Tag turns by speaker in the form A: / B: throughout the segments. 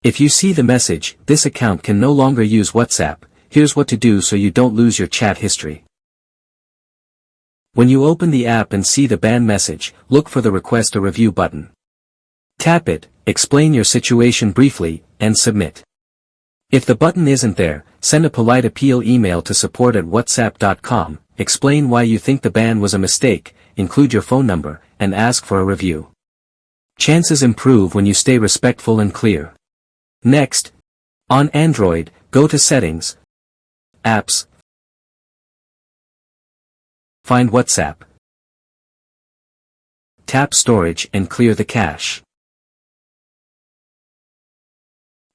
A: If you see the message, "This account can no longer use WhatsApp," here's what to do so you don't lose your chat history. When you open the app and see the ban message, look for the Request a Review button. Tap it, explain your situation briefly, and submit. If the button isn't there, send a polite appeal email to support@whatsapp.com, explain why you think the ban was a mistake, include your phone number, and ask for a review. Chances improve when you stay respectful and clear. Next, on Android, go to Settings, Apps, find WhatsApp. Tap Storage and clear the cache.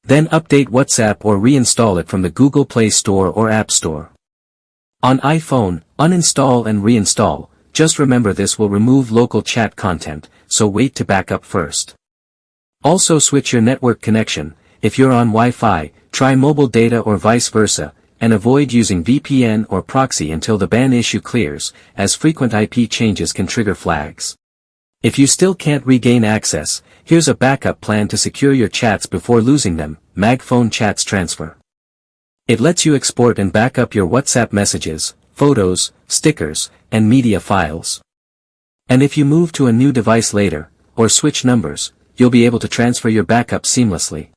A: Then update WhatsApp or reinstall it from the Google Play Store or App Store. On iPhone, uninstall and reinstall. Just remember this will remove local chat content, so wait to back up first. Also switch your network connection. If you're on Wi-Fi, try mobile data or vice versa, and avoid using VPN or proxy until the ban issue clears, as frequent IP changes can trigger flags. If you still can't regain access, here's a backup plan to secure your chats before losing them: MagFone Chats Transfer. It lets you export and back up your WhatsApp messages, photos, stickers, and media files. And if you move to a new device later, or switch numbers, you'll be able to transfer your backup seamlessly.